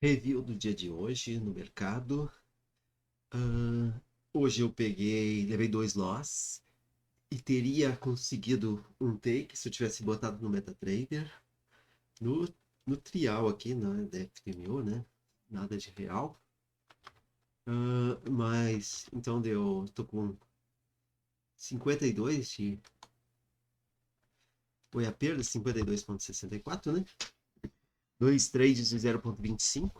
Review do dia de hoje no mercado. Ah, hoje eu levei dois loss e teria conseguido um take se eu tivesse botado no MetaTrader. No, no trial aqui, na DFMO, né? Nada de real. Mas então tô com 52 de. Foi a perda, 52,64, né? Dois trades de 0,25.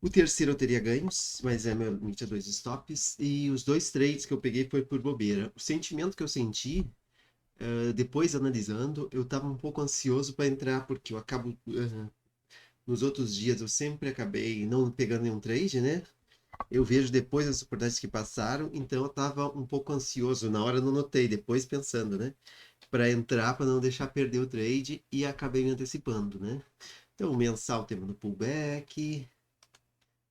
O terceiro eu teria ganhos, mas é meu limite a dois stops. E os dois trades que eu peguei foi por bobeira. O sentimento que eu senti, depois analisando, eu estava um pouco ansioso para entrar, porque eu acabo. Nos outros dias eu sempre acabei não pegando nenhum trade, né? Eu vejo depois as oportunidades que passaram, então eu estava um pouco ansioso. Na hora eu não notei, depois pensando, né? Para entrar, para não deixar perder o trade e acabei me antecipando, né? Então, mensal temos no pullback,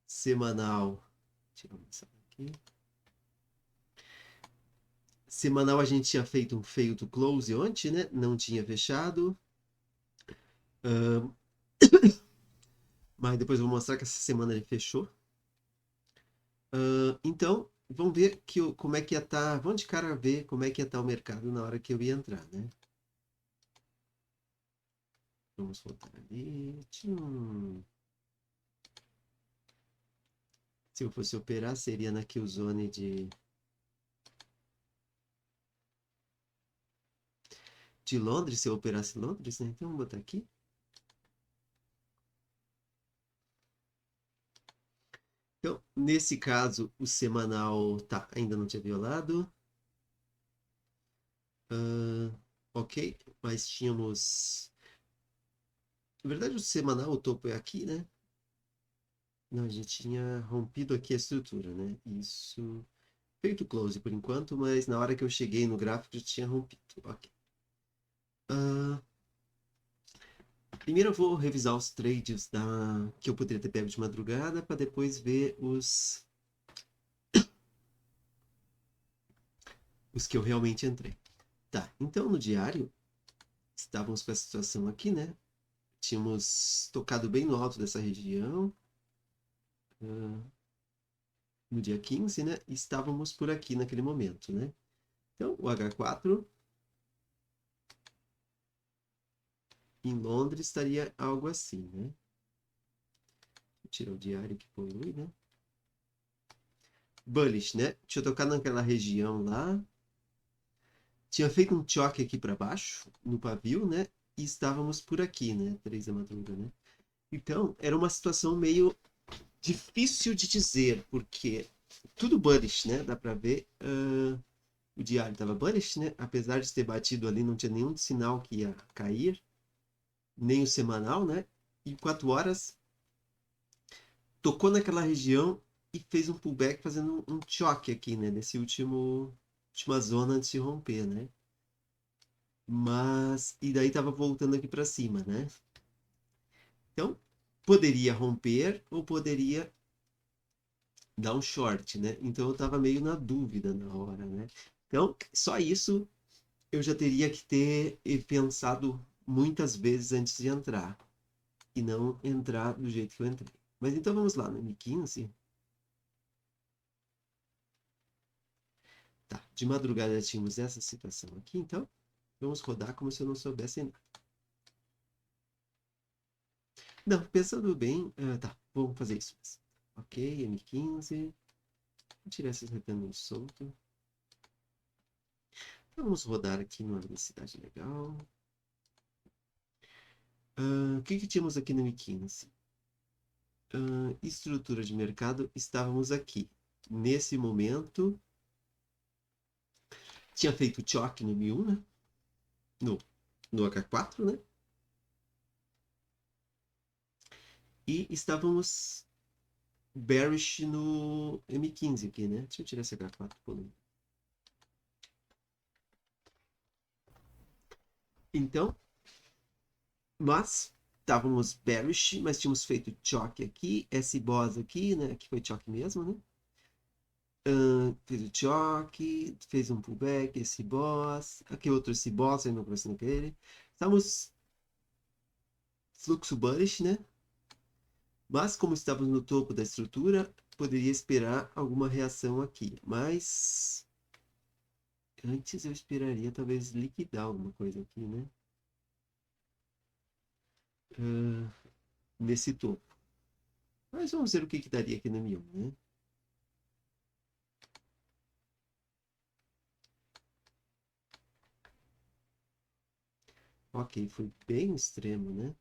semanal. Deixa eu mensal aqui. Semanal a gente tinha feito um fail to close ontem, né? Não tinha fechado. Uh, mas depois eu vou mostrar que essa semana ele fechou. Então, vamos ver como é que ia estar. Vamos de cara ver como é que ia estar o mercado na hora que eu ia entrar, né? Vamos voltar ali. Tchum. Se eu fosse operar, seria na Killzone de Londres, se eu operasse Londres, né? Então, vamos botar aqui. Então, nesse caso, o semanal tá, ainda não tinha violado. Ok, mas tínhamos. Na verdade, o semanal, o topo é aqui, né? Não, a gente tinha rompido aqui a estrutura, né? Isso. Feito close por enquanto, mas na hora que eu cheguei no gráfico já tinha rompido. Ok. Ah, primeiro eu vou revisar os trades que eu poderia ter pego de madrugada para depois ver os que eu realmente entrei. Tá, então no diário estávamos com a situação aqui, né? Tínhamos tocado bem no alto dessa região. ah, no dia 15, né? E estávamos por aqui naquele momento, né? Então, o H4 em Londres estaria algo assim, né? Vou tirar o diário que polui, né? Bullish, né? Tinha tocado naquela região lá. Tinha feito um choque aqui para baixo, no pavio, né? E estávamos por aqui, né? 3 da madrugada, né? Então, era uma situação meio difícil de dizer, porque tudo bullish, né? Dá para ver. O diário estava bullish, né? Apesar de ter batido ali, não tinha nenhum sinal que ia cair, nem o semanal, né? E 4 horas tocou naquela região e fez um pullback fazendo um choque aqui, né? Nesse última zona antes de romper, né? E daí tava voltando aqui para cima, né? Então, poderia romper ou poderia dar um short, né? Então eu tava meio na dúvida na hora, né? Então, só isso eu já teria que ter pensado muitas vezes antes de entrar e não entrar do jeito que eu entrei. Mas então vamos lá, no M15. Tá, de madrugada tínhamos essa situação aqui, então vamos rodar como se eu não soubesse nada. Não, pensando bem, tá, vamos fazer isso. Ok, M15. Vou tirar esses retângulos soltos. Vamos rodar aqui numa velocidade legal. O que tínhamos aqui no M15? Estrutura de mercado, estávamos aqui. Nesse momento, tinha feito choque no M1, né? No, no H4, né? E estávamos bearish no M15 aqui, né? Deixa eu tirar esse H4 por um. Então, mas estávamos bearish, mas tínhamos feito choque aqui, esse boss aqui, né? Aqui foi choque mesmo, né? Fez o choque, fez um pullback, esse boss, aqui outro esse boss, aí não conversando com ele. Estamos fluxo bullish, né? Mas como estávamos no topo da estrutura, poderia esperar alguma reação aqui. Mas antes eu esperaria talvez liquidar alguma coisa aqui, né? Ah, nesse topo. Mas vamos ver o que daria aqui no M1, né? Ok, foi bem extremo, né?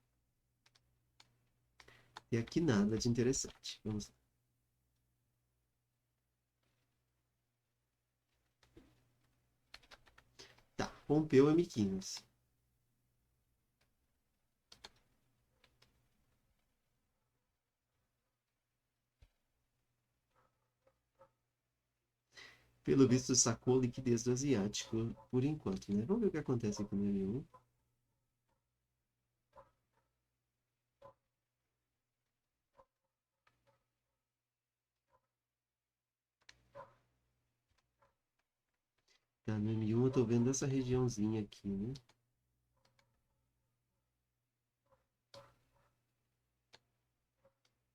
E aqui nada de interessante. Vamos lá. Tá, rompeu M15. Pelo visto, sacou a liquidez do asiático por enquanto, né? Vamos ver o que acontece aqui no M1. Tá, no M1 eu tô vendo essa regiãozinha aqui, né?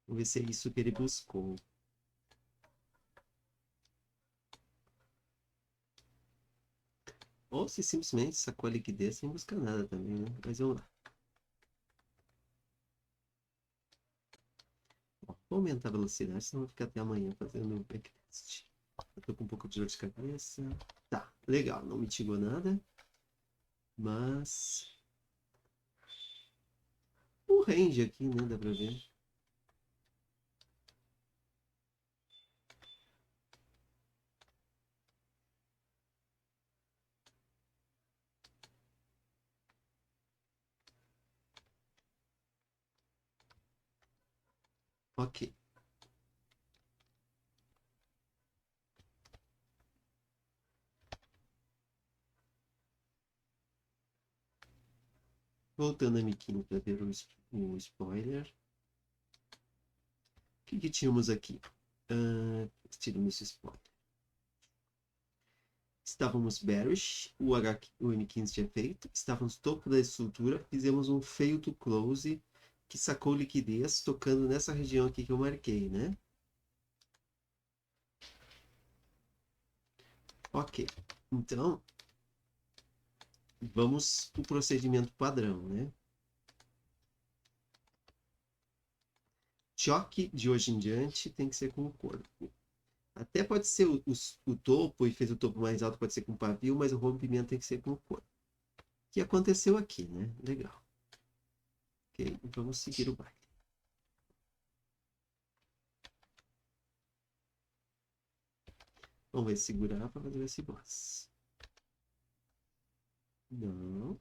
Vamos ver se é isso que ele buscou. Ou se simplesmente sacou a liquidez sem buscar nada também, né? Mas vamos lá. Ó, vou aumentar a velocidade, senão vou ficar até amanhã fazendo o backtest. Eu tô com um pouco de dor de cabeça. Tá, legal, não mitigou nada. Mas o range aqui, né? Dá pra ver. Ok. Voltando a Miquinho para ver o spoiler. O que tínhamos aqui? Tiramos esse spoiler. Estávamos bearish, o M15 tinha feito. Estávamos no topo da estrutura, fizemos um fail to close que sacou liquidez tocando nessa região aqui que eu marquei, né? Ok. Então, vamos para o procedimento padrão, né? Choque de hoje em diante tem que ser com o corpo. Até pode ser o topo e fez o topo mais alto, pode ser com pavio, mas o rompimento tem que ser com o corpo. O que aconteceu aqui, né? Legal. Ok, vamos seguir o baile. Vamos ver se segurar para fazer esse boss. Não.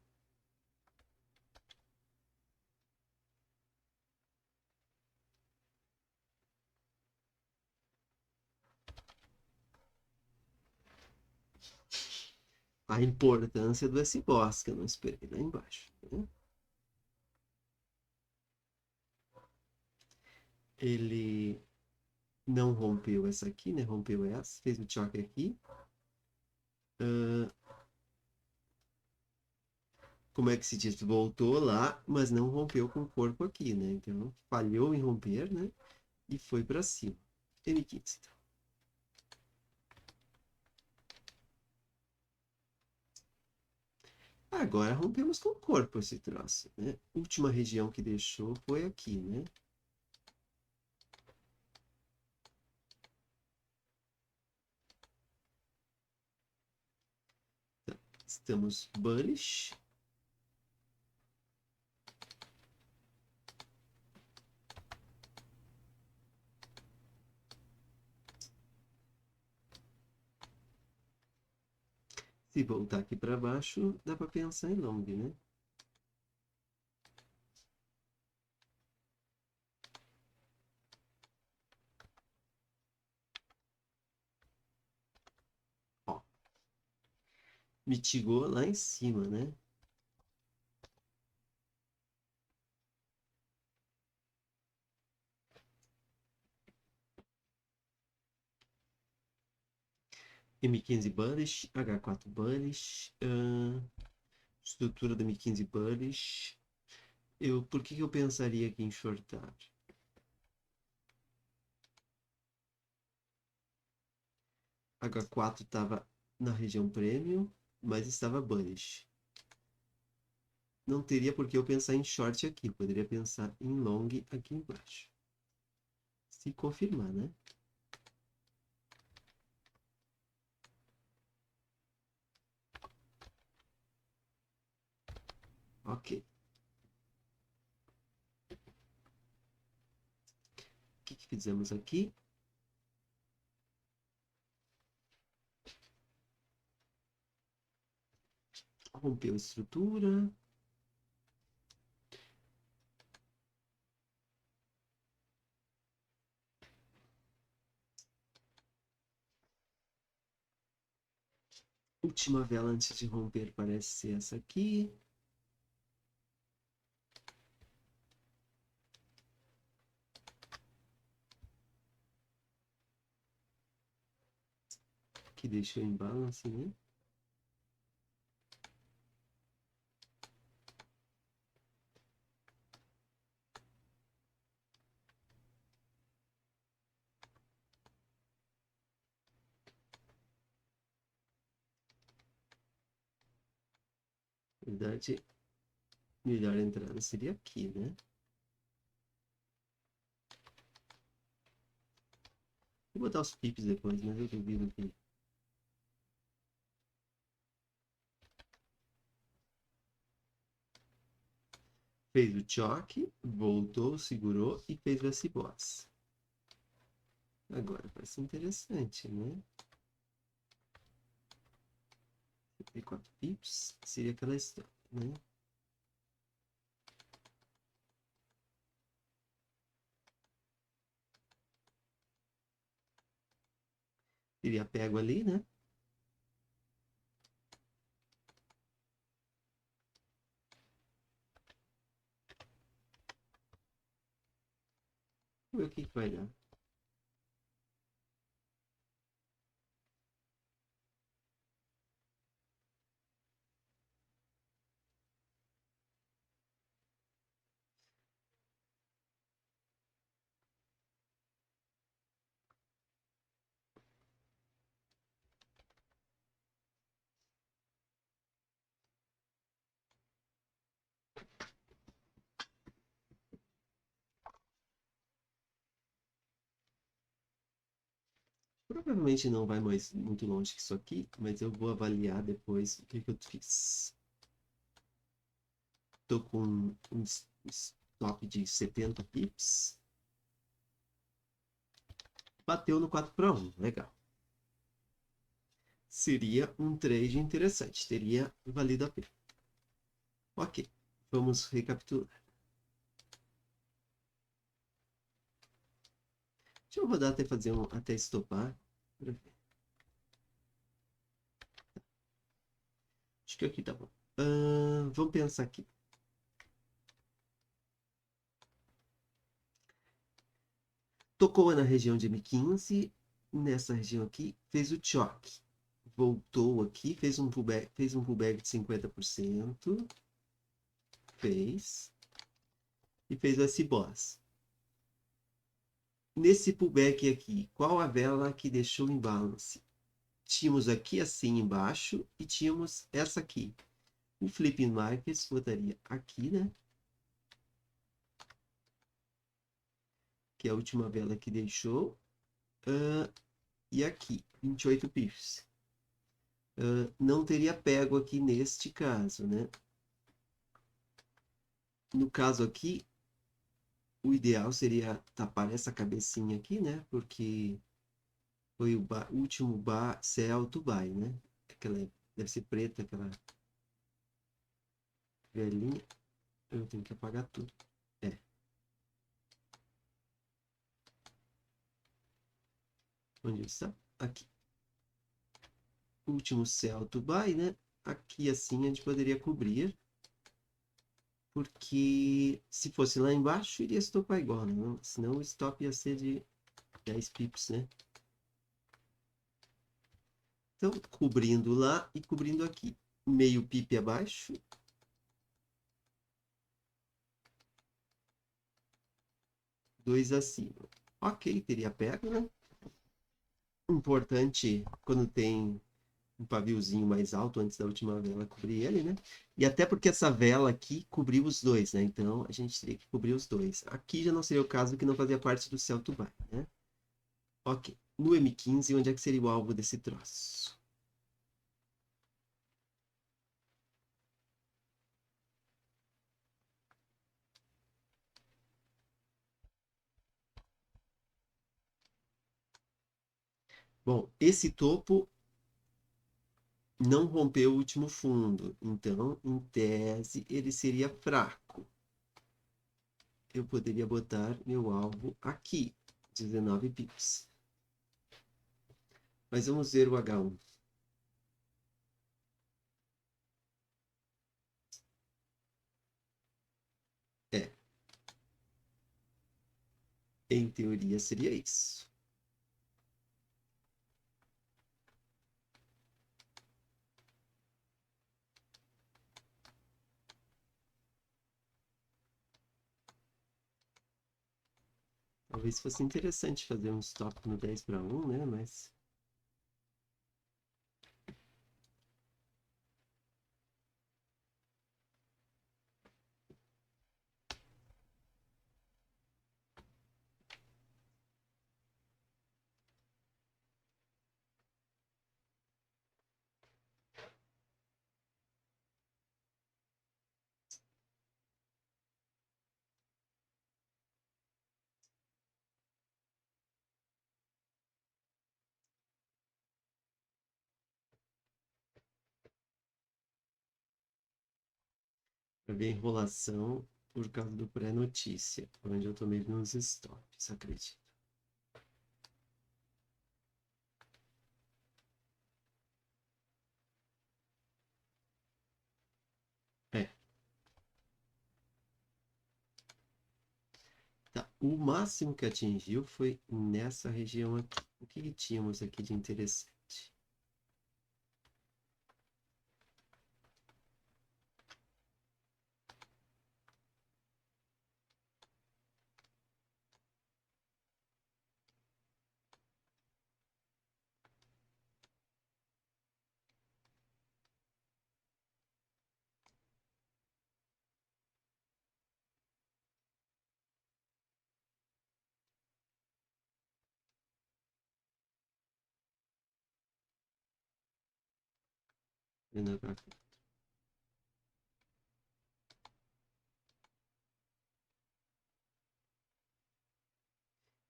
A importância do S-Boss, que eu não esperei lá embaixo. Né? Ele não rompeu essa aqui, né? Rompeu essa, fez o choque aqui. Como é que se diz? Voltou lá, mas não rompeu com o corpo aqui, né? Então falhou em romper, né? E foi para cima. M15. Então. Agora rompemos com o corpo esse troço, né? Última região que deixou foi aqui, né? Então, estamos bullish. Se voltar aqui para baixo, dá para pensar em long, né? Ó, mitigou lá em cima, né? M15 bullish, H4 bullish, estrutura do M15 bullish. Por que eu pensaria aqui em shortar? H4 estava na região premium, mas estava bullish. Não teria por que eu pensar em short aqui, eu poderia pensar em long aqui embaixo. Se confirmar, né? Ok. O que fizemos aqui? Rompeu a estrutura. Última vela antes de romper parece ser essa aqui. Que deixou em balance, né? Na verdade, melhor entrada seria aqui, né? Vou botar os pips depois, mas eu duvido que... Fez o choque, voltou, segurou e fez o S-Boss. Agora parece interessante, né? 74 pips seria aquela história, né? Teria pego ali, né? Vamos ver o que vai dar. Provavelmente não vai mais muito longe que isso aqui, mas eu vou avaliar depois o que eu fiz. Tô com um stop de 70 pips. Bateu no 4/1, legal. Seria um trade interessante, teria valido a pena. Ok, vamos recapitular. Deixa eu rodar até fazer até estopar. Acho que aqui tá bom. Vamos pensar aqui. Tocou na região de M15, nessa região aqui, fez o choque. Voltou aqui, fez um pullback de 50%. Fez. E fez o S-Boss. Nesse pullback aqui, qual a vela que deixou em balance? Tínhamos aqui assim embaixo e tínhamos essa aqui. O Flipping Markets botaria aqui, né? Que é a última vela que deixou. E aqui, 28 pips. Não teria pego aqui neste caso, né? No caso aqui, o ideal seria tapar essa cabecinha aqui, né? Porque foi o último sell to buy, né? Aquela, deve ser preta, aquela velhinha. Eu tenho que apagar tudo. É. Onde está? Aqui. Último sell to buy, né? Aqui assim a gente poderia cobrir. Porque se fosse lá embaixo, iria estopar igual, né? Senão o stop ia ser de 10 pips, né? Então, cobrindo lá e cobrindo aqui. Meio pip abaixo. Dois acima. Ok, teria pego, né? importante quando tem um paviozinho mais alto antes da última vela cobrir ele, né? E até porque essa vela aqui cobriu os dois, né? Então a gente teria que cobrir os dois. Aqui já não seria o caso, que não fazia parte do Celto By, né? Ok. No M15, onde é que seria o alvo desse troço? Bom, esse topo não rompeu o último fundo, então, em tese, ele seria fraco. Eu poderia botar meu alvo aqui, 19 pips. Mas vamos ver o H1. É, em teoria seria isso. Talvez fosse interessante fazer um stop no 10/1, né? Mas vai ver enrolação por causa do pré-notícia, onde eu tomei uns stops, acredito. É. Tá. O máximo que atingiu foi nessa região aqui. O que tínhamos aqui de interessante?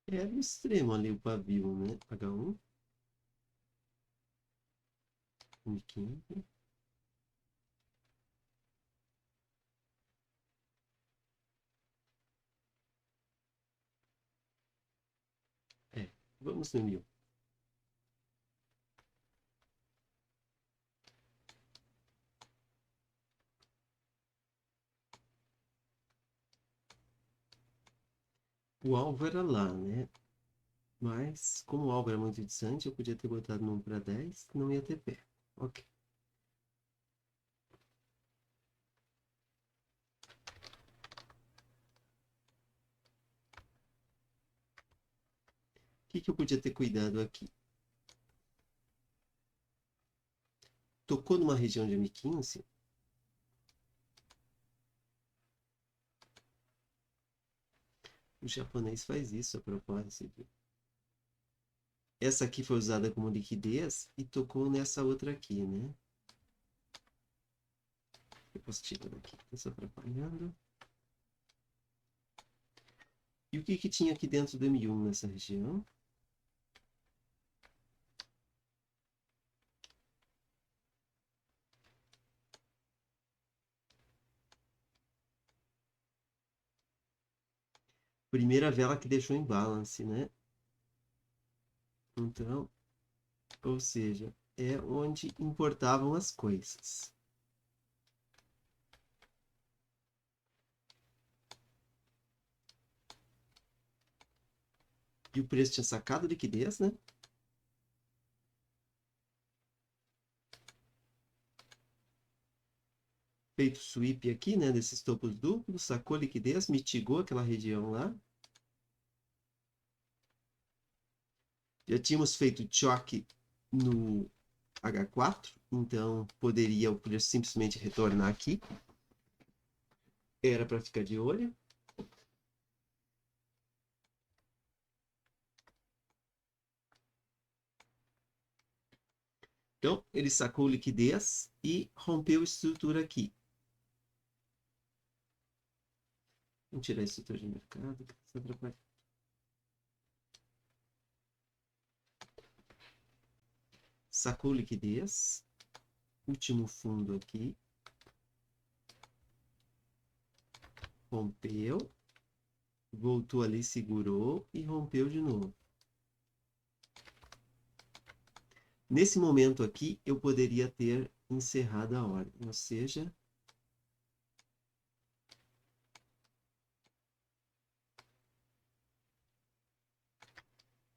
É no extremo ali o pavio, né? H1, M15. É, vamos no 1000. O alvo era lá, né? Mas, como o alvo era muito distante, eu podia ter botado no 1 para 10, que não ia ter pé. Ok. O que eu podia ter cuidado aqui? Tocou numa região de M15. O japonês faz isso a propósito. Essa aqui foi usada como liquidez e tocou nessa outra aqui, né? Eu posso tirar aqui, tá só atrapalhando. E o que tinha aqui dentro do M1 nessa região? Primeira vela que deixou em balance, né? Então, ou seja, é onde importavam as coisas. E o preço tinha sacado liquidez, né? Feito sweep aqui, né? Desses topos duplos, sacou liquidez, mitigou aquela região lá. Já tínhamos feito choque no H4, então poderia o player simplesmente retornar aqui. Era para ficar de olho. Então, ele sacou liquidez e rompeu a estrutura aqui. Vamos tirar a estrutura de mercado, que isso atrapalha. Sacou liquidez. Último fundo aqui. Rompeu. Voltou ali, segurou e rompeu de novo. Nesse momento aqui, eu poderia ter encerrado a ordem, ou seja,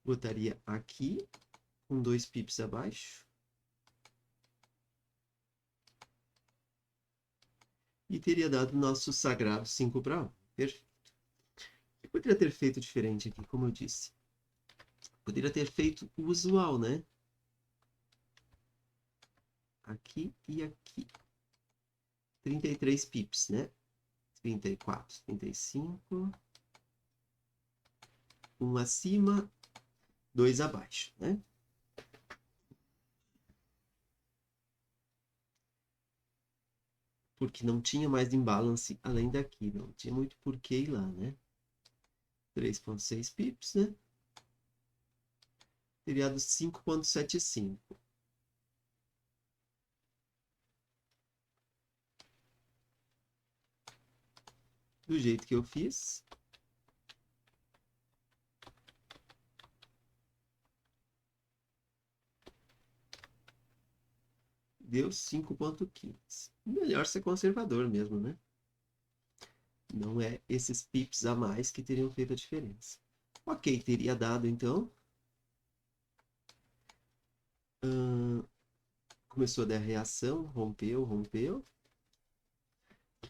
botaria aqui, com 2 pips abaixo, e teria dado nosso sagrado 5/1. Perfeito. Eu poderia ter feito diferente aqui, como eu disse. Poderia ter feito o usual, né? Aqui e aqui. 33 pips, né? 34, 35. 1 acima, 2 abaixo, né? Porque não tinha mais imbalance além daqui, não tinha muito porquê ir lá, né? 3,6 pips, né? Teria dado 5,75. Do jeito que eu fiz. Deu 5,15. Melhor ser conservador mesmo, né? Não é esses pips a mais que teriam feito a diferença. Ok, teria dado então. Começou a dar reação, rompeu, rompeu.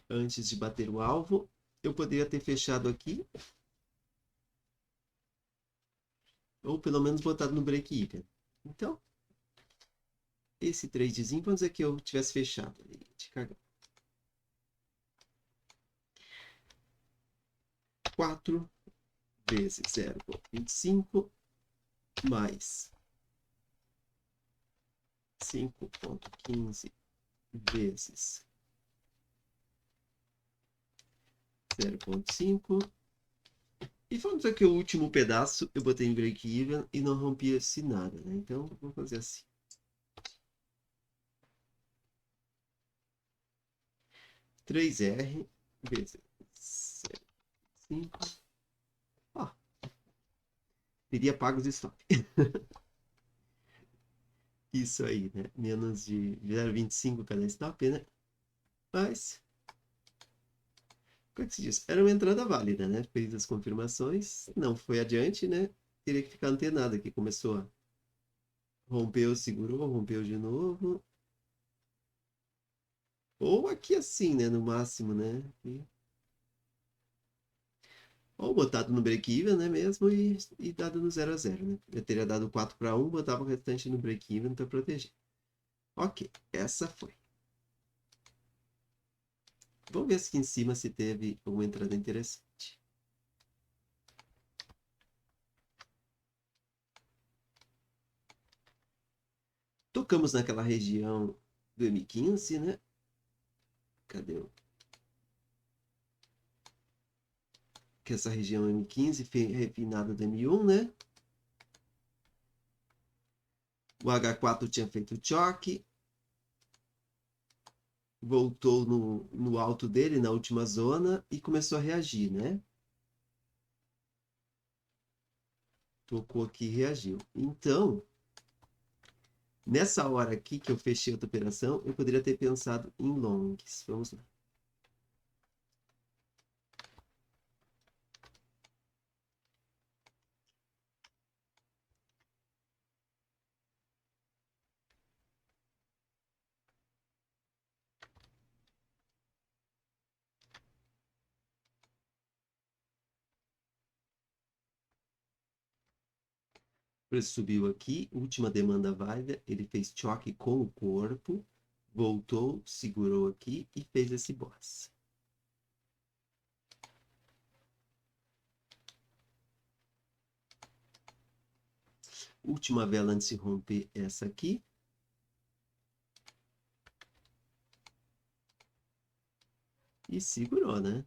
Antes de bater o alvo, eu poderia ter fechado aqui. Ou pelo menos botado no break-even. Então, esse tradezinho, vamos dizer que eu tivesse fechado. De cagar. 4 vezes 0,25 mais 5,15 vezes 0,5. E vamos dizer que o último pedaço eu botei em break-even e não rompi esse nada, né? Então, vou fazer assim. 3R vezes 0,5. Ó, teria pago os stop. Isso aí, né? Menos de 0,25 cada stop, né? Mas, como é que se diz? Era uma entrada válida, né? Fez as confirmações, não foi adiante, né? Teria que ficar antenado aqui. Começou a rompeu, segurou, rompeu de novo. Ou aqui assim, né? No máximo, né? Ou botado no break-even, né? Mesmo e dado no 0 a 0, né? Eu teria dado 4/1, botava o restante no break-even para proteger. Ok, essa foi. Vamos ver aqui em cima se teve uma entrada interessante. Tocamos naquela região do M15, né? Cadê o... Que essa região M15 refinada do M1, né? O H4 tinha feito choque. Voltou no alto dele, na última zona, e começou a reagir, né? Tocou aqui e reagiu. Então, nessa hora aqui que eu fechei outra operação, eu poderia ter pensado em longs. Vamos lá. O preço subiu aqui, última demanda válida, ele fez choque com o corpo, voltou, segurou aqui e fez esse boss. Última vela antes de romper essa aqui. E segurou, né?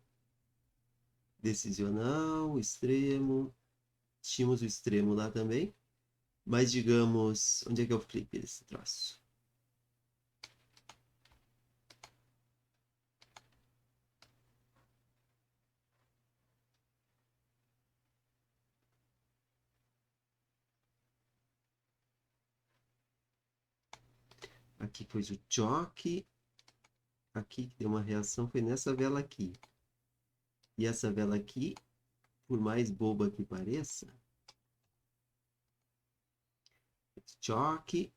Decisional, extremo. Tínhamos o extremo lá também. Mas digamos, onde é que é o flip desse troço? Aqui foi o choque. Aqui que deu uma reação foi nessa vela aqui. E essa vela aqui, por mais boba que pareça, choque,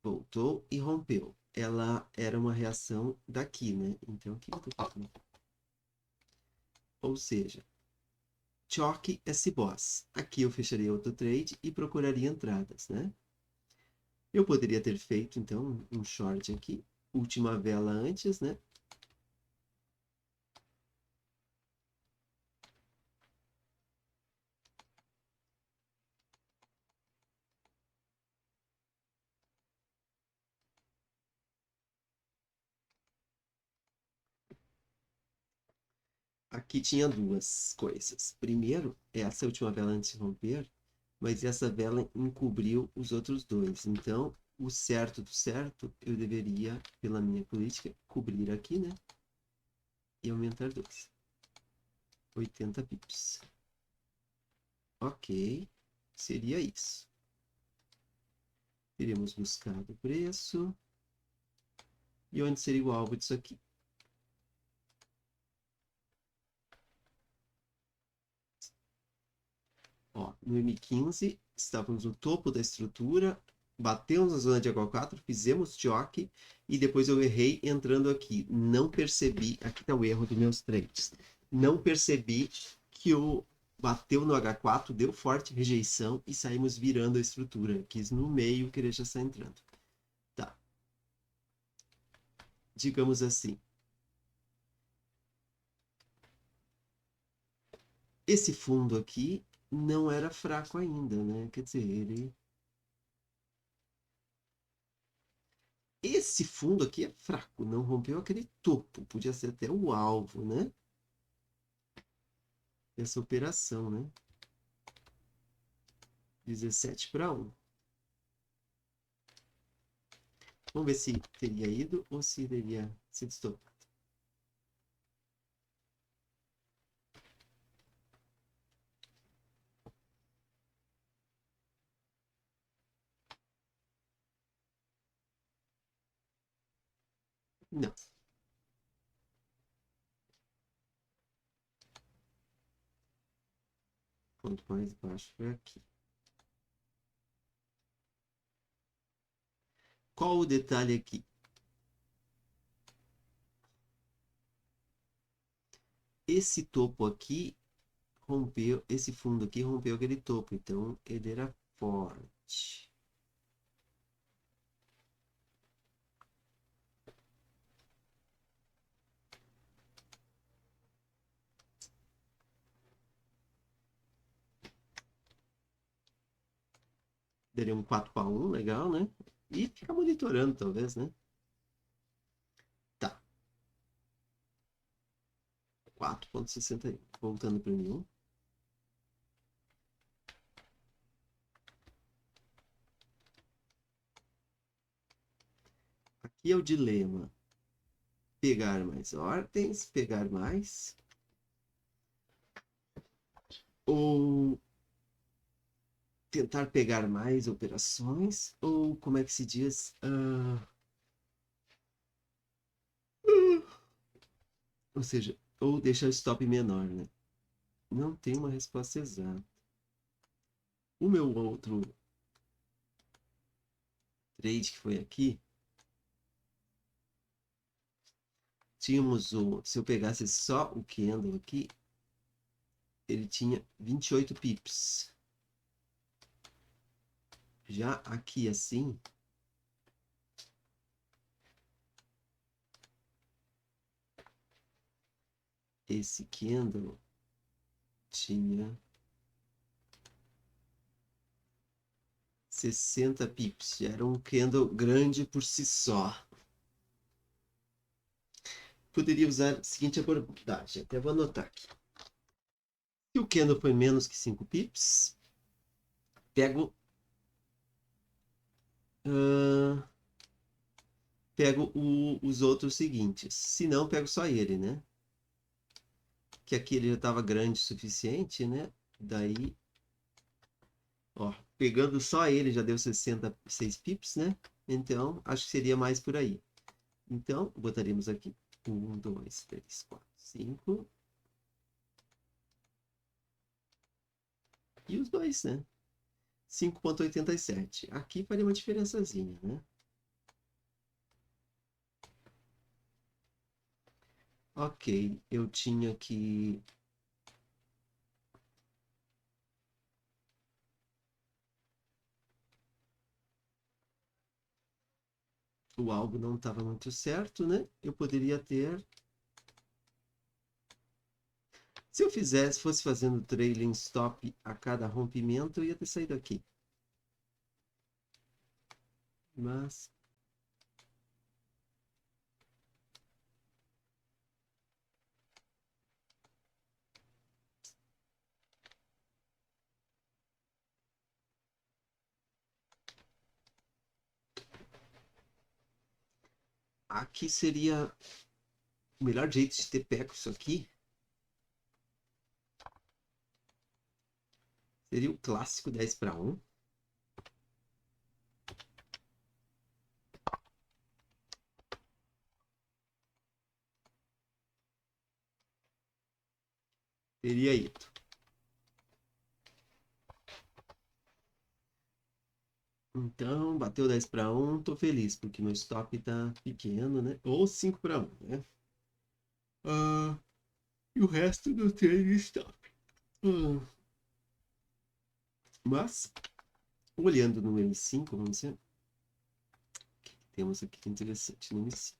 voltou e rompeu. Ela era uma reação daqui, né? Então, o que eu tô fazendo? Ou seja, choque esse boss. Aqui eu fecharia outro trade e procuraria entradas, né? Eu poderia ter feito, então, um short aqui. Última vela antes, né? Aqui tinha duas coisas. Primeiro, essa última vela antes de romper, mas essa vela encobriu os outros dois. Então, o certo do certo, eu deveria, pela minha política, cobrir aqui, né? E aumentar 2. 80 pips. Ok, seria isso. Teríamos buscado o preço. E onde seria o alvo disso aqui? Ó, no M15, estávamos no topo da estrutura, batemos na zona de água 4, fizemos choque e depois eu errei entrando aqui. Não percebi, aqui está o erro dos meus trades. Não percebi que o bateu no H4, deu forte rejeição e saímos virando a estrutura. Quis no meio querer já sair entrando. Tá. Digamos assim. Esse fundo aqui não era fraco ainda, né? Quer dizer, ele esse fundo aqui é fraco, não rompeu aquele topo, podia ser até o alvo, né? Essa operação, né? 17 para 1. Vamos ver se teria ido ou se teria sido estopado. Não. Quanto mais baixo foi aqui. Qual o detalhe aqui? Esse topo aqui rompeu, esse fundo aqui rompeu aquele topo, então ele era forte. Daria um 4 para 1, legal, né? E ficar monitorando, talvez, né? Tá. 4,61. Voltando para mim. Aqui é o dilema. Pegar mais ordens, pegar mais. Ou tentar pegar mais operações. Ou como é que se diz? Ou seja, ou deixar o stop menor, né? Não tem uma resposta exata. O meu outro trade que foi aqui. Tínhamos o. Se eu pegasse só o candle aqui, ele tinha 28 pips. Já aqui assim, esse candle tinha 60 pips. Já era um candle grande por si só. Poderia usar a seguinte abordagem. Até vou anotar aqui. Se o candle foi menos que 5 pips, pego os outros seguintes. Se não, pego só ele, né? Que aqui ele já estava grande o suficiente, né? Daí, ó, pegando só ele já deu 66 pips, né? Então, acho que seria mais por aí. Então, botaríamos aqui 1, 2, 3, 4, 5. E os dois, né? 5,87. Aqui faria uma diferençazinha, né? Ok, eu tinha que... O algo não estava muito certo, né? Eu poderia ter... Se eu fosse fazendo trailing stop a cada rompimento, eu ia ter saído aqui. Mas aqui seria o melhor jeito de ter pego isso aqui. Seria o clássico 10 para 1. Teria ido. Então, bateu 10 para 1, tô feliz, porque meu stop tá pequeno, né? Ou 5 para 1, né? E o resto do trade stop. Mas, olhando no M5, vamos ver o que temos aqui de interessante no M5.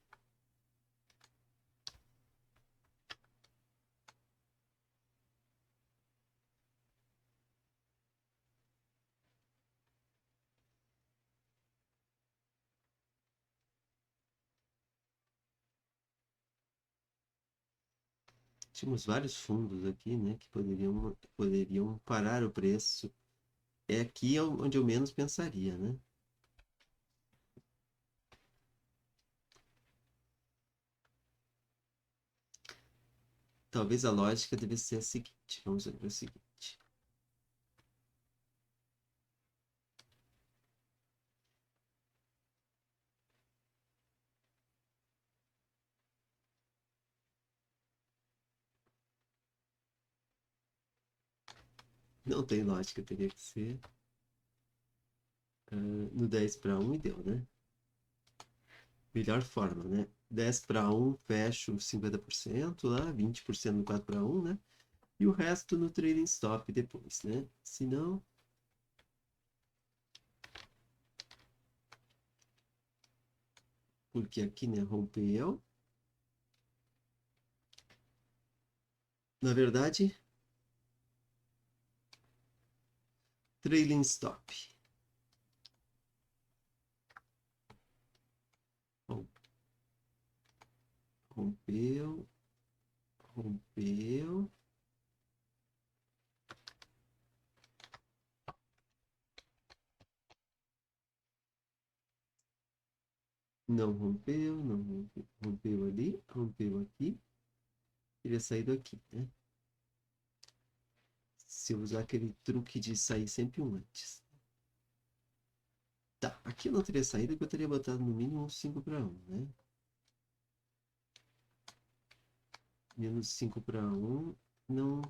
Tínhamos vários fundos aqui, né, que poderiam parar o preço. É aqui onde eu menos pensaria, né? Talvez a lógica deve ser a seguinte. Vamos ver o seguinte. Não tem lógica, teria que ser no 10 para 1 e deu, né? Melhor forma, né? 10 para 1, fecho 50% lá, 20% no 4 para 1, né? E o resto no trading stop depois, né? Se não, porque aqui, né, rompeu. Na verdade, trailing stop. Rompeu, rompeu. Não rompeu, não rompeu. Rompeu ali, rompeu aqui. Teria saído aqui, né? Se eu usar aquele truque de sair sempre um antes. Tá, aqui eu não teria saído porque eu teria botado no mínimo um 5 para 1, né? Menos 5 para 1, não...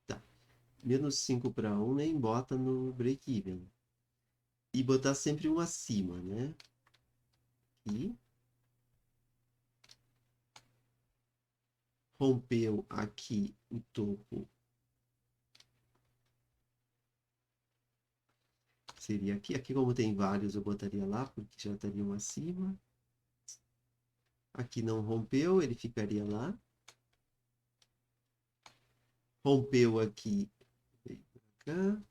Tá, menos 5 para 1 nem bota no break-even. E botar sempre um acima, né? E rompeu aqui o topo seria aqui. Aqui, como tem vários, eu botaria lá, porque já estariam acima. Aqui não rompeu, ele ficaria lá. Rompeu aqui, veio pra cá.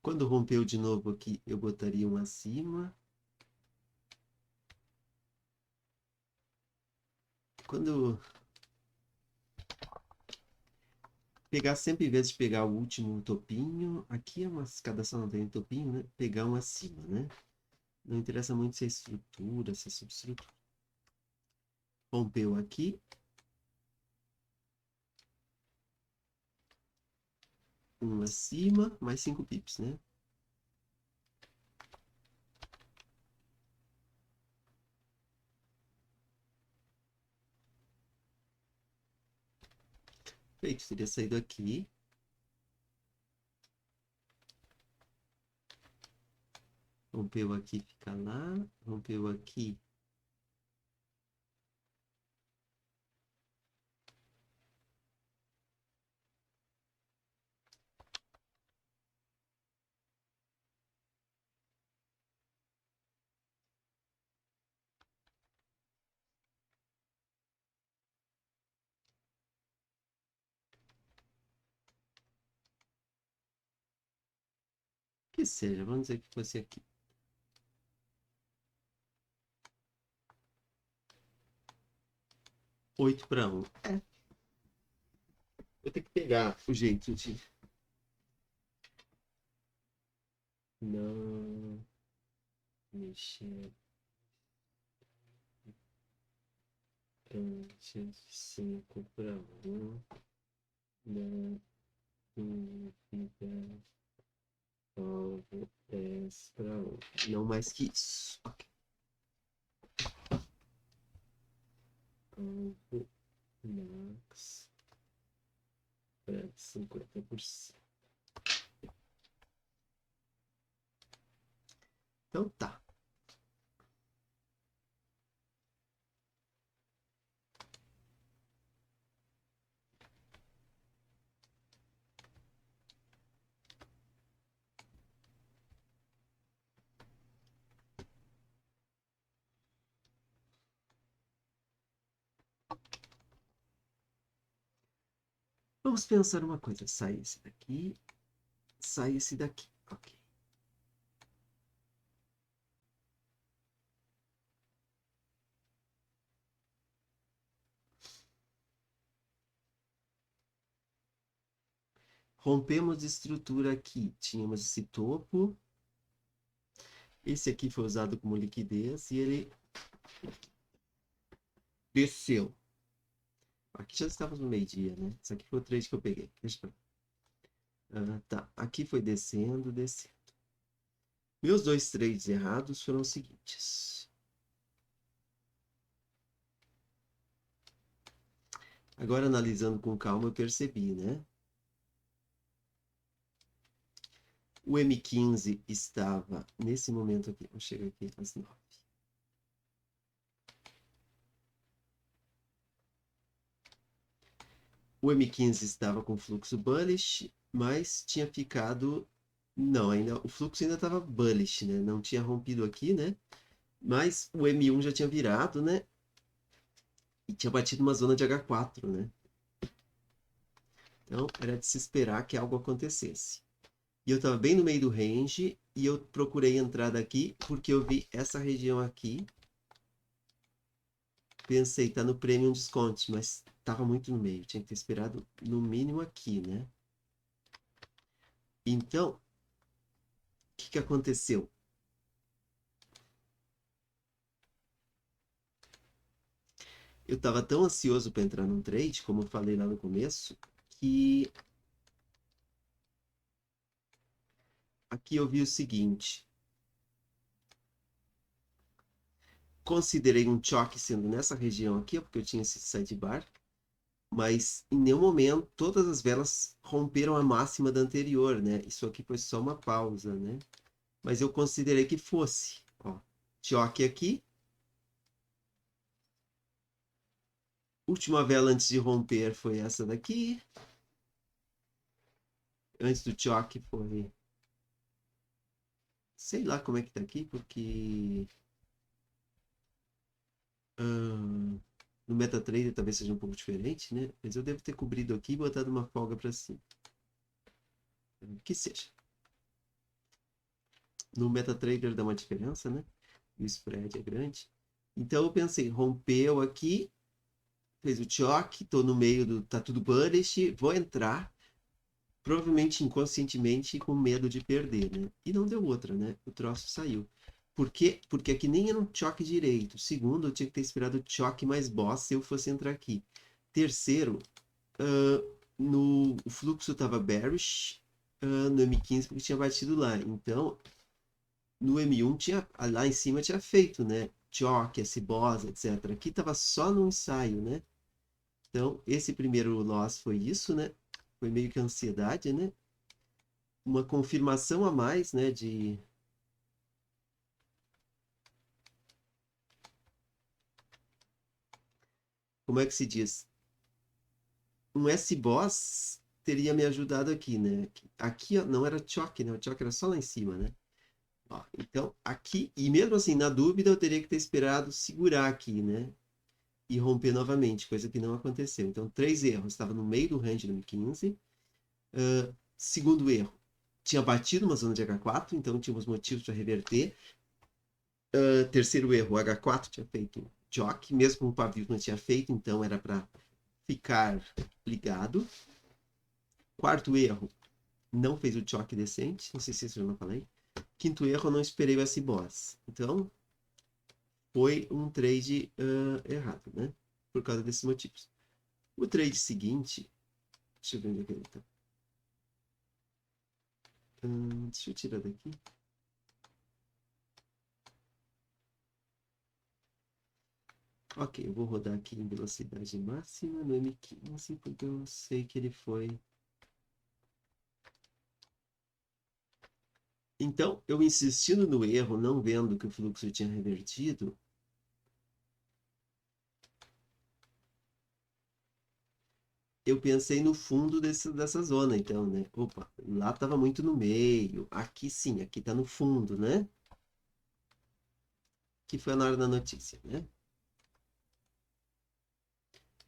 Quando rompeu de novo aqui, eu botaria um acima. Quando pegar sempre, em vez de pegar o último topinho, aqui é uma escadação, não tem topinho, né? Pegar um acima, né? Não interessa muito se é estrutura, se é subestrutura. Rompeu aqui. Um acima, mais 5 pips, né? Feito, teria saído aqui. Rompeu aqui, fica lá. Rompeu aqui. Que seja, vamos dizer que fosse aqui. 8 para 1. É. Eu tenho que pegar o jeito de. Não mexer antes de 5 para 1. Não dúvida. Alvo 10 para 1. Não mais que isso. Ok. Alvo max para 50%. Então tá. Vamos pensar uma coisa. Sai esse daqui. Sai esse daqui. Ok. Rompemos estrutura aqui. Tínhamos esse topo. Esse aqui foi usado como liquidez e ele desceu. Aqui já estávamos no meio-dia, né? Esse aqui foi o trade que eu peguei. Deixa eu... tá. Aqui foi descendo, descendo. Meus dois trades errados foram os seguintes. Agora, analisando com calma, eu percebi, né? O M15 estava nesse momento aqui. Vamos chegar aqui às 9. O M15 estava com fluxo bullish, mas tinha ficado. Não, ainda o fluxo ainda estava bullish, né? Não tinha rompido aqui, né? Mas o M1 já tinha virado, né? E tinha batido uma zona de H4, né? Então era de se esperar que algo acontecesse. E eu estava bem no meio do range e eu procurei entrar daqui porque eu vi essa região aqui. Pensei, tá no Premium Discount, mas estava muito no meio. Tinha que ter esperado no mínimo aqui, né? Então, o que aconteceu? Eu estava tão ansioso para entrar num trade, como eu falei lá no começo, que aqui eu vi o seguinte. Considerei um choque sendo nessa região aqui, porque eu tinha esse sidebar, mas em nenhum momento todas as velas romperam a máxima da anterior, né? Isso aqui foi só uma pausa, né? Mas eu considerei que fosse. Ó, choque aqui, Última vela antes de romper foi essa daqui. Antes do choque foi... Sei lá como é que tá aqui, porque... no MetaTrader talvez seja um pouco diferente, né? Mas eu devo ter cobrido aqui e botado uma folga para cima. Que seja. No MetaTrader dá uma diferença, né? E o spread é grande. Então eu pensei, rompeu aqui, fez o choque, tô no meio do... Tá tudo bullish, vou entrar. Provavelmente inconscientemente com medo de perder, né? E não deu outra, né? O troço saiu. Por quê? Porque aqui nem era um choque direito. Segundo, eu tinha que ter esperado o choque mais boss se eu fosse entrar aqui. Terceiro, o fluxo estava bearish no M15 porque tinha batido lá. Então, no M1 tinha, lá em cima tinha feito, né? Choque, S-boss, etc. Aqui estava só no ensaio, né? Então, esse primeiro loss foi isso, né? Foi meio que ansiedade, né? Uma confirmação a mais, né, de como é que se diz? Um S-Boss teria me ajudado aqui, né? Aqui ó, não era choque, né? O choque era só lá em cima, né? Ó, então, aqui, e mesmo assim, na dúvida, eu teria que ter esperado segurar aqui, né? E romper novamente, coisa que não aconteceu. Então, três erros. Estava no meio do range do M15. Segundo erro, tinha batido uma zona de H4, então tínhamos motivos para reverter. Terceiro erro, o H4 tinha feito choque, mesmo com o pavio não tinha feito, então era para ficar ligado. Quarto erro, não fez o choque decente, não sei se isso eu não falei. Quinto erro, eu não esperei o S-Boss. Então, foi um trade errado, né? Por causa desses motivos. O trade seguinte, deixa eu ver onde é que ele tá. Deixa eu tirar daqui. Ok, eu vou rodar aqui em velocidade máxima no M15, porque eu sei que ele foi. Então, eu insistindo no erro, não vendo que o fluxo tinha revertido, eu pensei no fundo dessa zona, então, né? Opa, lá estava muito no meio, aqui sim, aqui está no fundo, né? Que foi na hora da notícia, né?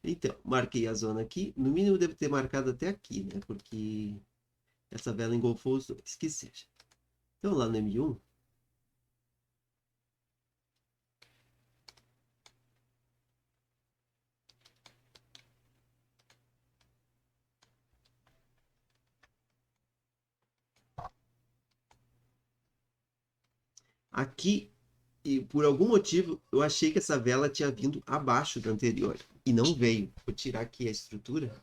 Então, marquei a zona aqui, no mínimo devo ter marcado até aqui, né? Porque essa vela engolfou os dois, que seja. Então, lá no M1, aqui, e por algum motivo, eu achei que essa vela tinha vindo abaixo da anterior, e não veio. Vou tirar aqui a estrutura,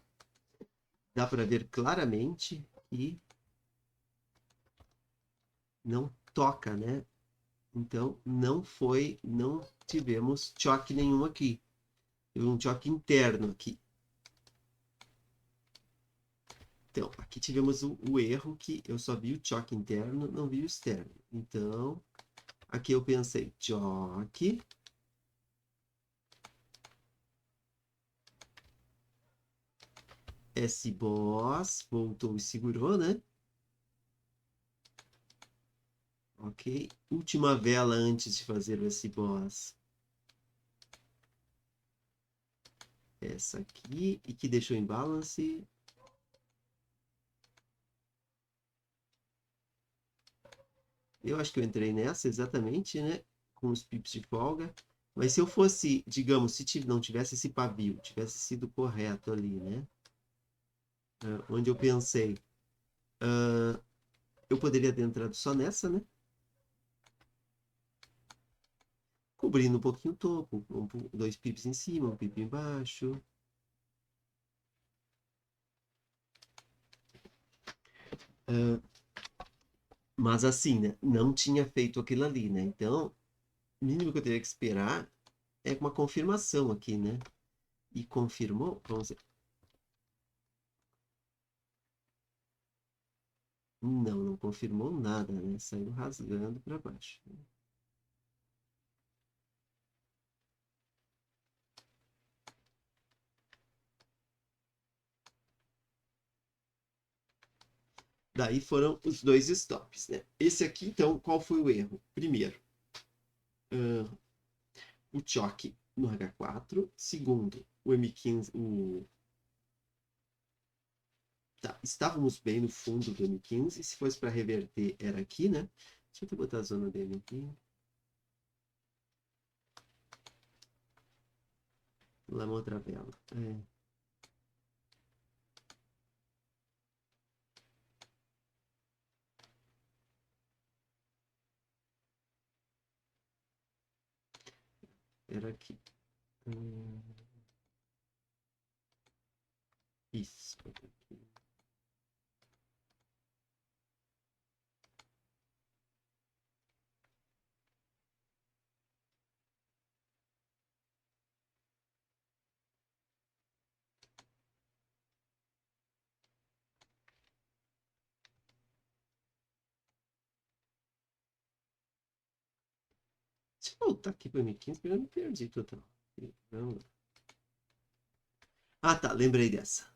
dá para ver claramente e não toca, né? Então, não tivemos choque nenhum aqui. Teve um choque interno aqui. Então, aqui tivemos o erro que eu só vi o choque interno, não vi o externo. Então, aqui eu pensei, choque. S-Boss, voltou e segurou, né? Ok. Última vela antes de fazer o S-Boss. Essa aqui, e que deixou em balance. Eu acho que eu entrei nessa exatamente, né? Com os pips de folga. Mas se eu fosse, digamos, se não tivesse esse pavio, tivesse sido correto ali, né? Onde eu pensei, eu poderia ter entrado só nessa, né? Cobrindo um pouquinho o topo, dois pips em cima, um pip embaixo. Mas assim, né? Não tinha feito aquilo ali, né? Então, o mínimo que eu teria que esperar é uma confirmação aqui, né? E confirmou, vamos ver. Não confirmou nada, né? Saiu rasgando para baixo. Daí foram os dois stops, né? Esse aqui, então, qual foi o erro? Primeiro, o choque no H4. Segundo, o M15, Tá, estávamos bem no fundo do M15. Se fosse para reverter, era aqui, né? Deixa eu até botar a zona dele aqui. Lá uma outra vela. Era aqui. Isso. Deixa eu voltar aqui para M15, porque eu me perdi total. Ah, tá. Lembrei dessa.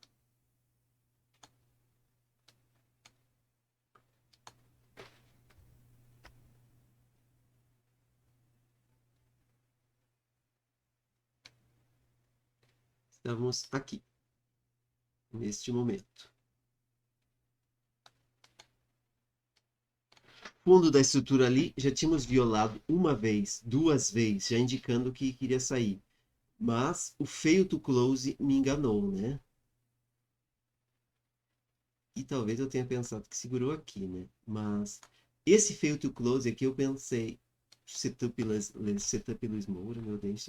Estamos aqui. Neste momento. Fundo da estrutura ali, já tínhamos violado uma vez, duas vezes, já indicando que queria sair. Mas o fail to close me enganou, né? E talvez eu tenha pensado que segurou aqui, né? Mas esse fail to close aqui eu pensei, setup Luiz Moura, meu Deus,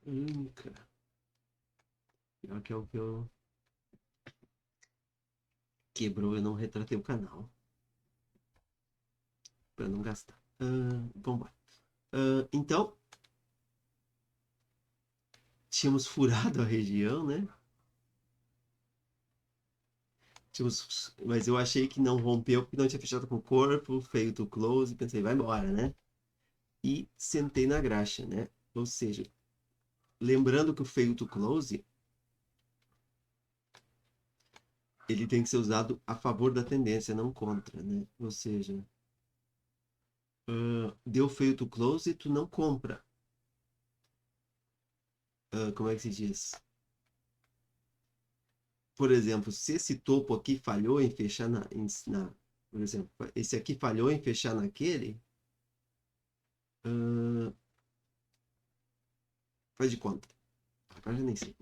única. Pior que é o que eu quebrou, eu não retratei o canal. Pra não gastar. Vamos lá. Então, tínhamos furado a região, né? Mas eu achei que não rompeu porque não tinha fechado com o corpo, feio to close, pensei, vai embora, né? E sentei na graxa, né? Ou seja, lembrando que o feio to close ele tem que ser usado a favor da tendência, não contra, né? Ou seja, deu feio to close, tu não compra. Como é que se diz? Por exemplo, se esse topo aqui falhou em fechar por exemplo, esse aqui falhou em fechar naquele, faz de conta. Agora já nem sei.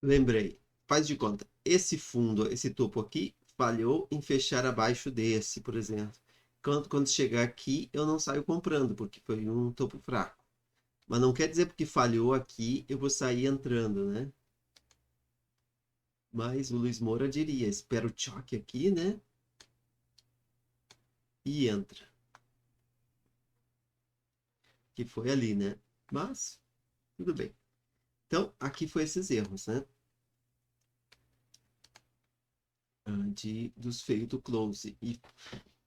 Lembrei. Faz de conta. Esse fundo, esse topo aqui, falhou em fechar abaixo desse, por exemplo. Quando chegar aqui, eu não saio comprando, porque foi um topo fraco. Mas não quer dizer porque falhou aqui, eu vou sair entrando, né? Mas o Luiz Moura diria, espera o choque aqui, né? E entra. Que foi ali, né? Mas, tudo bem. Então, aqui foi esses erros, né? Dos fail to close. E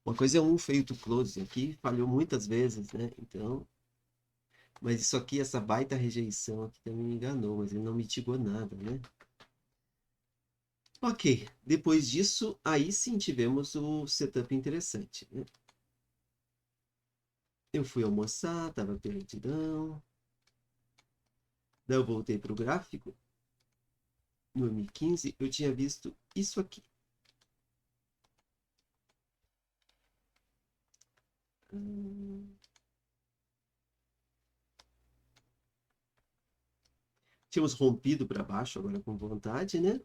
uma coisa é um fail to close. Aqui falhou muitas vezes, né? Então, mas isso aqui, essa baita rejeição aqui também me enganou, mas ele não mitigou nada, né? Ok, depois disso, aí sim tivemos o setup interessante, né? Eu fui almoçar, tava perdidão. Daí eu voltei pro gráfico. No M15, eu tinha visto isso aqui. Tínhamos rompido para baixo, agora com vontade, né?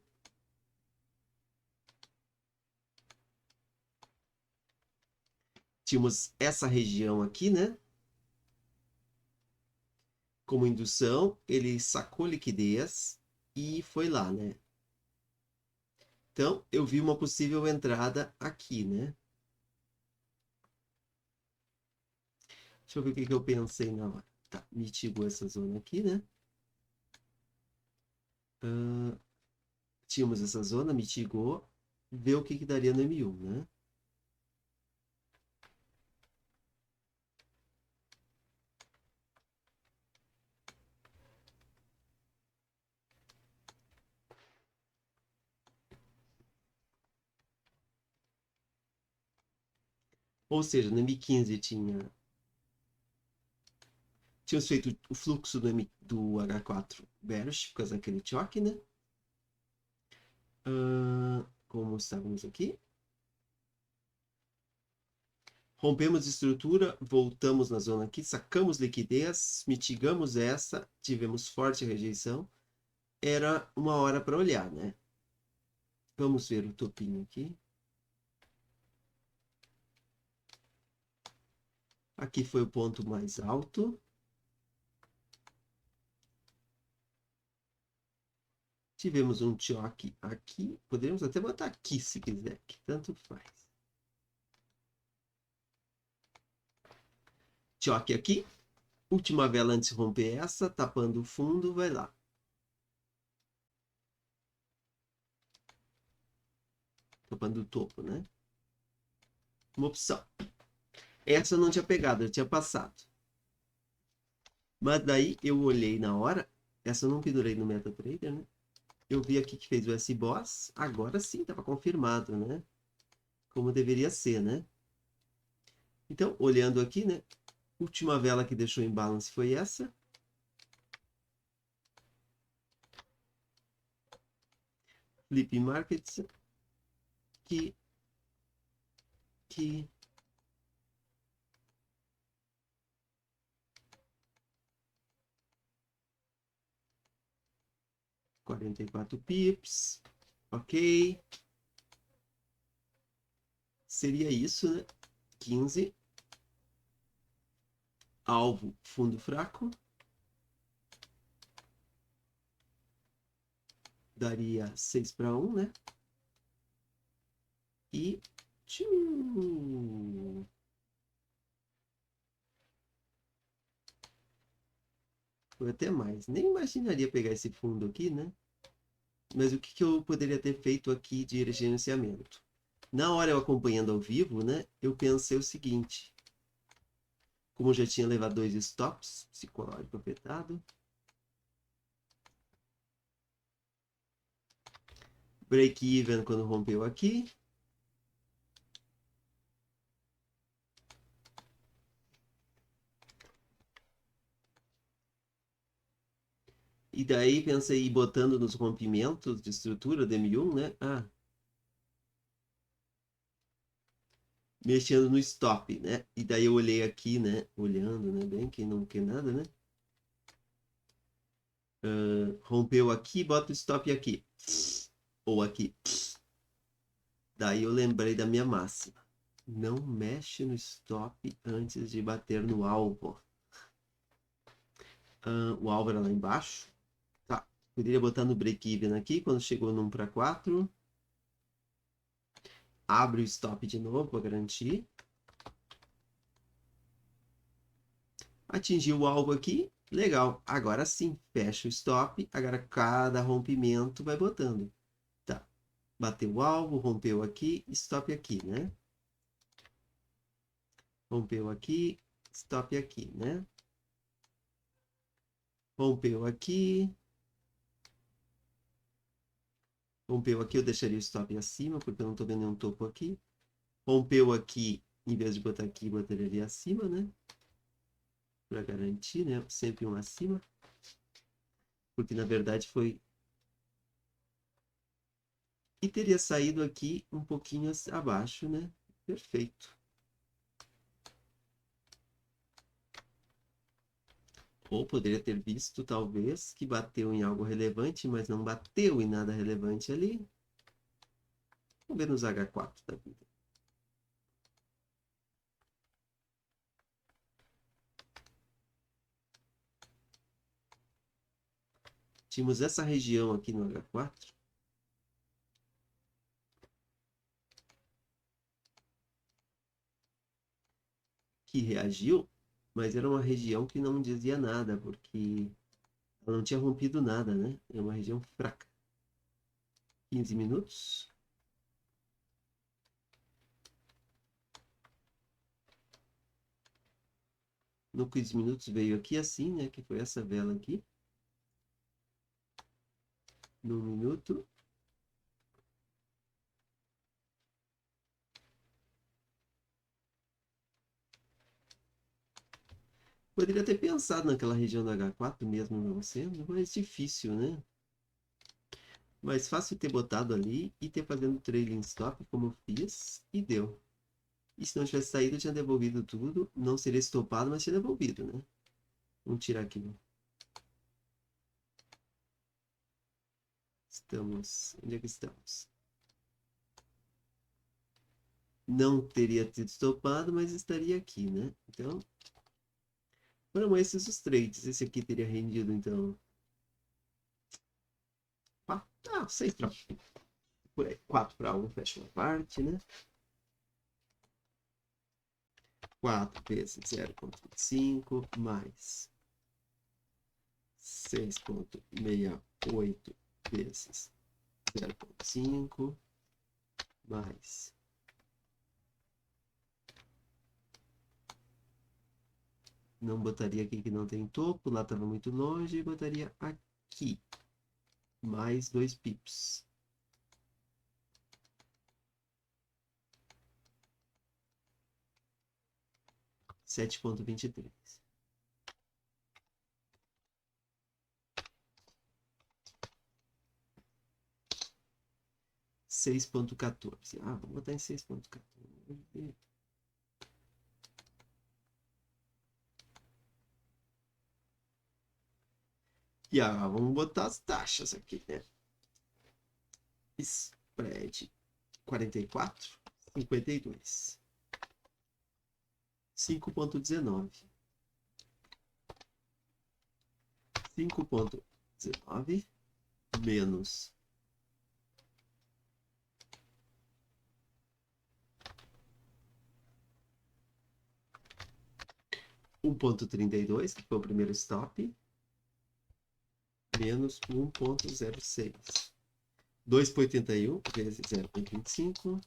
Tínhamos essa região aqui, né? Como indução, ele sacou liquidez e foi lá, né? Então, eu vi uma possível entrada aqui, né? Deixa eu ver o que eu pensei na hora. Tá, mitigou essa zona aqui, né? Tínhamos essa zona, mitigou. Ver o que daria no M1, né? Ou seja, no M15 tínhamos feito o fluxo do H4 bearish, por causa daquele choque, né? Como estávamos aqui. Rompemos estrutura, voltamos na zona aqui, sacamos liquidez, mitigamos essa, tivemos forte rejeição. Era uma hora para olhar, né? Vamos ver o topinho aqui. Aqui foi o ponto mais alto. Tivemos um choque aqui. Poderíamos até botar aqui se quiser, que tanto faz. Choque aqui. Última vela antes de romper essa, tapando o fundo, vai lá. Tapando o topo, né? Uma opção. Essa eu não tinha pegado, eu tinha passado. Mas daí eu olhei na hora. Essa eu não pendurei no MetaTrader, né? Eu vi aqui que fez o S-Boss. Agora sim, estava confirmado, né? Como deveria ser, né? Então, olhando aqui, né? Última vela que deixou em balance foi essa. Flip Markets. Que 44 pips. Ok. Seria isso, né? 15. Alvo, fundo fraco. Daria 6 para 1, né? E... Foi até mais. Nem imaginaria pegar esse fundo aqui, né? Mas o que eu poderia ter feito aqui de gerenciamento? Na hora eu acompanhando ao vivo, né? Eu pensei o seguinte. Como já tinha levado 2 stops, psicológico afetado. Break even quando rompeu aqui. E daí pensei em botando nos rompimentos de estrutura do M1, né? Mexendo no stop, né? E daí eu olhei aqui, né? Olhando, né? Bem, quem não quer nada, né? Rompeu aqui, bota o stop aqui. Ou aqui. Daí eu lembrei da minha máxima. Não mexe no stop antes de bater no alvo. O alvo era lá embaixo. Tá. Poderia botar no break-even aqui, quando chegou no 1 para 4. Abre o stop de novo para garantir. Atingiu o alvo aqui. Legal. Agora sim, fecha o stop. Agora cada rompimento vai botando. Tá. Bateu o alvo, rompeu aqui, stop aqui, né? Rompeu aqui, stop aqui, né? Rompeu aqui. Rompeu aqui, eu deixaria o stop acima, porque eu não estou vendo nenhum topo aqui. Rompeu aqui, em vez de botar aqui, botaria ali acima, né? Para garantir, né? Sempre um acima. Porque na verdade foi. E teria saído aqui um pouquinho abaixo, né? Perfeito. Ou poderia ter visto, talvez, que bateu em algo relevante, mas não bateu em nada relevante ali. Vamos ver nos H4 da vida. Tínhamos essa região aqui no H4. Que reagiu. Mas era uma região que não dizia nada, porque ela não tinha rompido nada, né? É uma região fraca. 15 minutos. No 15 minutos veio aqui assim, né? Que foi essa vela aqui. No minuto. Poderia ter pensado naquela região da H4 mesmo não sendo, mas difícil, né? Mais fácil ter botado ali e ter fazendo trailing stop como eu fiz e deu. E se não tivesse saído, eu tinha devolvido tudo. Não seria estopado, mas tinha devolvido, né? Vamos tirar aqui. Estamos. Onde é que estamos? Não teria tido estopado, mas estaria aqui, né? Então, foram esses os trades. Esse aqui teria rendido, então. Ah, 6 para. Por aí. 4 para 1, fecha uma parte, né? 4 vezes 0,25 mais 6,68 vezes 0,5 mais. Não botaria aqui que não tem topo, lá estava muito longe, e botaria aqui. Mais 2 pips. 7,23. Seis ponto 14. Ah, vamos botar em 6,14. E vamos botar as taxas aqui, né? Spread 44, 52. 5,19. 5,19 menos 1,32, que foi o primeiro stop, menos 1,06. 2,81 vezes 0,25.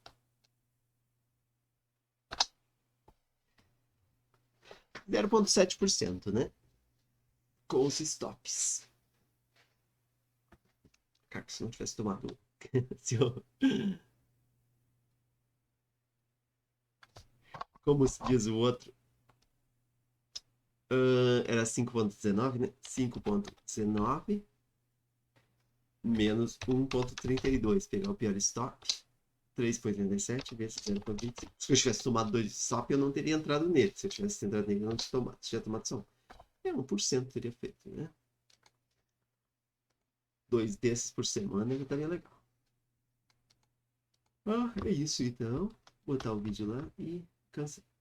0,7%, né? Com os stops. Cara, se não tivesse tomado. se eu... Como se diz o outro. Era 5,19, né? 5,19 menos 1,32. Pegar o pior stop. 3,87 vezes 0,25. Se eu tivesse tomado 2 stop, eu não teria entrado nele. Se eu tivesse entrado nele, eu não tinha tomado. Se eu tivesse tomado só 1% teria feito, né? 2 desses por semana já estaria legal. É isso então. Vou botar o vídeo lá e cancelar.